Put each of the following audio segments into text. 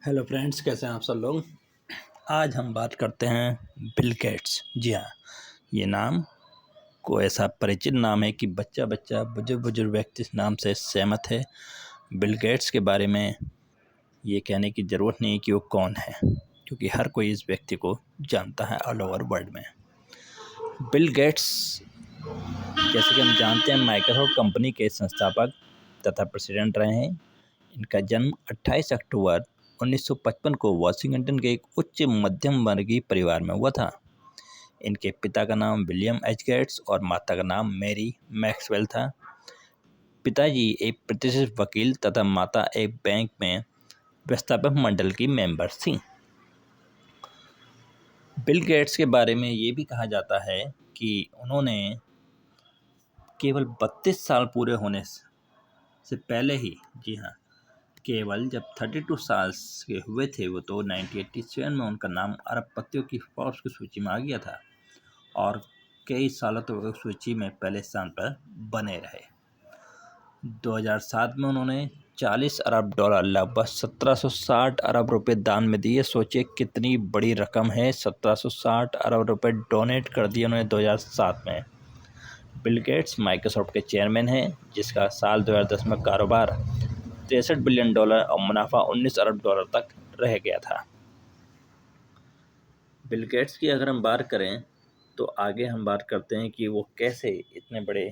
Hello friends, कैसे हैं आप सब लोग। आज हम बात करते हैं बिल गेट्स। जी हाँ, ये नाम को ऐसा परिचित नाम है कि बच्चा बच्चा बुजुर्ग बुजुर्ग व्यक्ति इस नाम से सहमत है। बिल गेट्स के बारे में ये कहने की ज़रूरत नहीं कि वो कौन है, क्योंकि हर कोई इस व्यक्ति को जानता है ऑल ओवर वर्ल्ड में। बिल गेट्स, जैसे कि हम जानते हैं, माइक्रोसॉफ्ट कंपनी के संस्थापक तथा प्रेसिडेंट रहे हैं। इनका जन्म 28 अक्टूबर 1955 को वाशिंगटन के एक उच्च मध्यम वर्गीय परिवार में हुआ था। इनके पिता का नाम विलियम एच गेट्स और माता का नाम मैरी मैक्सवेल था। पिताजी एक प्रतिष्ठित वकील तथा माता एक बैंक में व्यवस्थापक मंडल की मेंबर थी। बिल गेट्स के बारे में ये भी कहा जाता है कि उन्होंने केवल 32 साल पूरे होने से पहले ही, जी हाँ, केवल जब 32 साल के हुए थे वो, तो 1987 में उनका नाम अरबपतियों की फोर्ब्स की सूची में आ गया था और कई सालों तक तो सूची में पहले स्थान पर बने रहे। 2007 में उन्होंने 40 अरब डॉलर, लगभग 1760 अरब रुपए दान में दिए। सोचिए कितनी बड़ी रकम है, 1760 अरब रुपए डोनेट कर दिए उन्होंने 2007 में। बिल गेट्स माइक्रोसॉफ्ट के चेयरमैन हैं, जिसका साल 2010 में कारोबार 63 बिलियन डॉलर और मुनाफा 19 अरब डॉलर तक रह गया था। बिल गेट्स की अगर हम बात करें तो आगे हम बात करते हैं कि वो कैसे इतने बड़े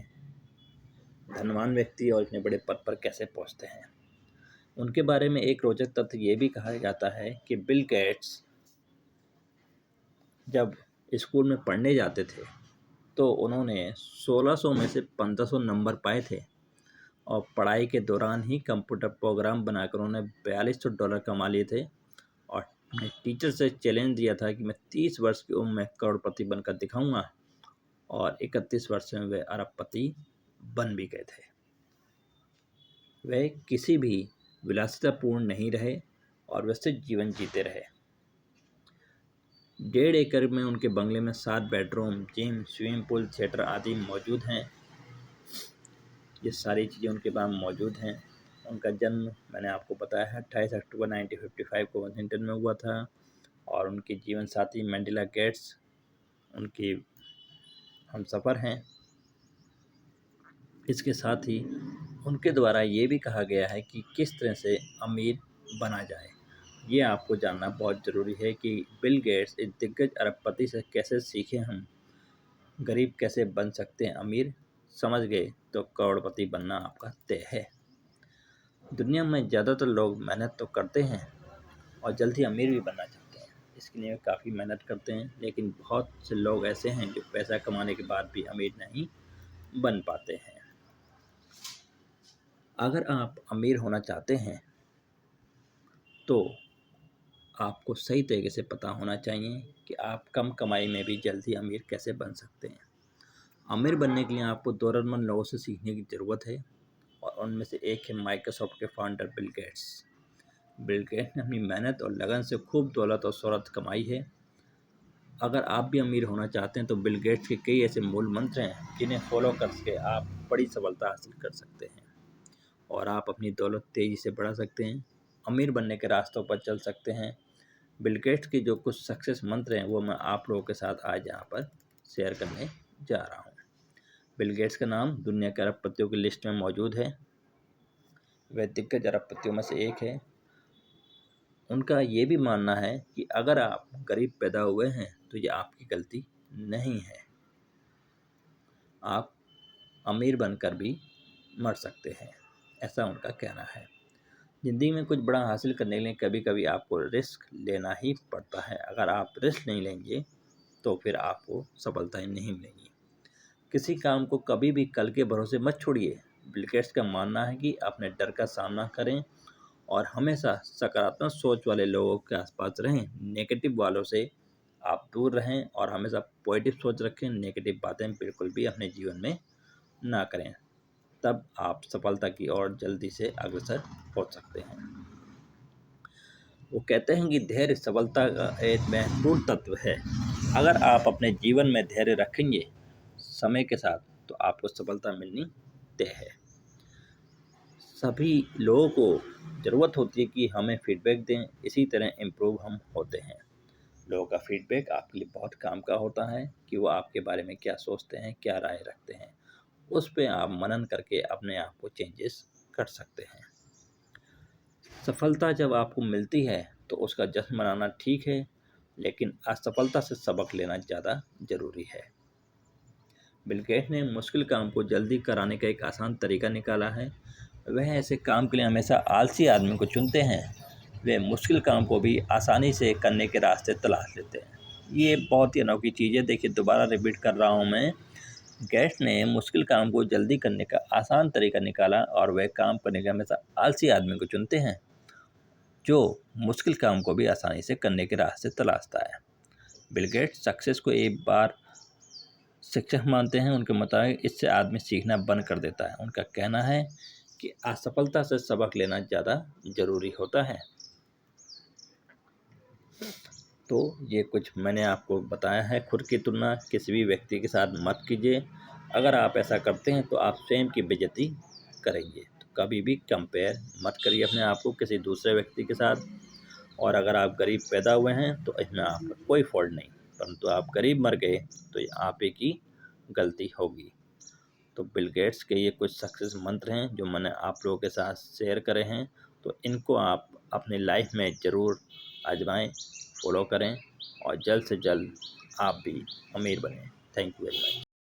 धनवान व्यक्ति और इतने बड़े पद पर कैसे पहुंचते हैं। उनके बारे में एक रोचक तथ्य ये भी कहा जाता है कि बिल गेट्स जब स्कूल में पढ़ने जाते थे तो उन्होंने 1600 में से 1500 नंबर पाए थे और पढ़ाई के दौरान ही कंप्यूटर प्रोग्राम बनाकर उन्होंने $4200 कमा लिए थे और अपने टीचर से चैलेंज दिया था कि मैं 30 वर्ष की उम्र में करोड़पति बनकर दिखाऊंगा, और 31 वर्ष में वे अरबपति बन भी गए थे। वे किसी भी विलासितापूर्ण नहीं रहे और व्यवस्थित जीवन जीते रहे। 1.5 एकड़ में उनके बंगले में 7 bedroom, gym, swimming pool, theatre आदि मौजूद हैं। ये सारी चीज़ें उनके पास मौजूद हैं। उनका जन्म मैंने आपको बताया है 28 अक्टूबर 1955 को वाशिंगटन में हुआ था और उनके जीवन साथी मेलिंडा गेट्स उनकी हमसफ़र हैं। इसके साथ ही उनके द्वारा ये भी कहा गया है कि किस तरह से अमीर बना जाए। ये आपको जानना बहुत ज़रूरी है कि बिल गेट्स एक दिग्गज अरबपति से कैसे सीखे हम गरीब कैसे बन सकते हैं अमीर। समझ गए तो करोड़पति बनना आपका तय है। दुनिया में ज़्यादातर लोग मेहनत तो करते हैं और जल्दी अमीर भी बनना चाहते हैं, इसके लिए काफ़ी मेहनत करते हैं, लेकिन बहुत से लोग ऐसे हैं जो पैसा कमाने के बाद भी अमीर नहीं बन पाते हैं। अगर आप अमीर होना चाहते हैं तो आपको सही तरीके से पता होना चाहिए कि आप कम कमाई में भी जल्दी अमीर कैसे बन सकते हैं। अमीर बनने के लिए आपको ज़रूरतमंद लोगों से सीखने की ज़रूरत है और उनमें से एक है माइक्रोसॉफ्ट के founder Bill Gates. Bill Gates ने अपनी मेहनत और लगन से खूब दौलत और शोहरत कमाई है। अगर आप भी अमीर होना चाहते हैं तो बिल गेट्स के कई ऐसे मूल मंत्र हैं जिन्हें फॉलो करके आप बड़ी सफलता हासिल कर सकते हैं और आप अपनी दौलत तेज़ी से बढ़ा सकते हैं, अमीर बनने के रास्तों पर चल सकते हैं। बिल गेट्स के जो कुछ सक्सेस मंत्र हैं वो मैं आप लोगों के साथ आज यहाँ पर शेयर करने जा रहा हूँ। बिल गेट्स का नाम दुनिया के अरबपतियों की लिस्ट में मौजूद है। वह दिग्गज अरबपतियों में से एक है। उनका ये भी मानना है कि अगर आप गरीब पैदा हुए हैं तो ये आपकी गलती नहीं है, आप अमीर बनकर भी मर सकते हैं, ऐसा उनका कहना है। ज़िंदगी में कुछ बड़ा हासिल करने के लिए कभी कभी आपको रिस्क लेना ही पड़ता है। अगर आप रिस्क नहीं लेंगे तो फिर आपको सफलताएं नहीं मिलेंगी। किसी काम को कभी भी कल के भरोसे मत छोड़िए। बिल गेट्स का मानना है कि अपने डर का सामना करें और हमेशा सकारात्मक सोच वाले लोगों के आसपास रहें। नेगेटिव वालों से आप दूर रहें और हमेशा पॉजिटिव सोच रखें। नेगेटिव बातें बिल्कुल भी अपने जीवन में ना करें, तब आप सफलता की ओर जल्दी से अग्रसर हो सकते हैं। वो कहते हैं कि धैर्य सफलता का एक महत्वपूर्ण तत्व है। अगर आप अपने जीवन में धैर्य रखेंगे समय के साथ तो आपको सफलता मिलनी तय है। सभी लोगों को ज़रूरत होती है कि हमें फीडबैक दें, इसी तरह इम्प्रूव हम होते हैं। लोगों का फीडबैक आपके लिए बहुत काम का होता है कि वो आपके बारे में क्या सोचते हैं, क्या राय रखते हैं। उस पे आप मनन करके अपने आप को चेंजेस कर सकते हैं। सफलता जब आपको मिलती है तो उसका जश्न मनाना ठीक है, लेकिन असफलता से सबक लेना ज़्यादा ज़रूरी है। बिल गेट्स ने मुश्किल काम को जल्दी कराने का एक आसान तरीका निकाला है। वह ऐसे काम के लिए हमेशा आलसी आदमी को चुनते हैं। वे मुश्किल काम को भी आसानी से करने के रास्ते तलाश लेते हैं। ये बहुत ही अनोखी चीज़ है। देखिए, दोबारा रिपीट कर रहा हूँ मैं। गेट्स ने मुश्किल काम को जल्दी करने का आसान तरीका निकाला और वह काम करने के हमेशा आलसी आदमी को चुनते हैं, जो मुश्किल काम को भी आसानी से करने के रास्ते तलाशता है। बिल गेट्स सक्सेस को एक बार शिक्षक मानते हैं। उनके मुताबिक इससे आदमी सीखना बंद कर देता है। उनका कहना है कि असफलता से सबक लेना ज़्यादा ज़रूरी होता है। तो ये कुछ मैंने आपको बताया है। खुद की तुलना किसी भी व्यक्ति के साथ मत कीजिए। अगर आप ऐसा करते हैं तो आप स्वयं की बेइज्जती करेंगे। तो कभी भी कंपेयर मत करिए अपने आप को किसी दूसरे व्यक्ति के साथ। और अगर आप गरीब पैदा हुए हैं तो इसमें आपका कोई फॉल्ट नहीं, परंतु आप गरीब मर गए तो ये आप ही की गलती होगी। तो बिल गेट्स के ये कुछ सक्सेस मंत्र हैं जो मैंने आप लोगों के साथ शेयर करे हैं। तो इनको आप अपनी लाइफ में ज़रूर आजमाएं, फॉलो करें और जल्द से जल्द आप भी अमीर बनें। Thank you very much.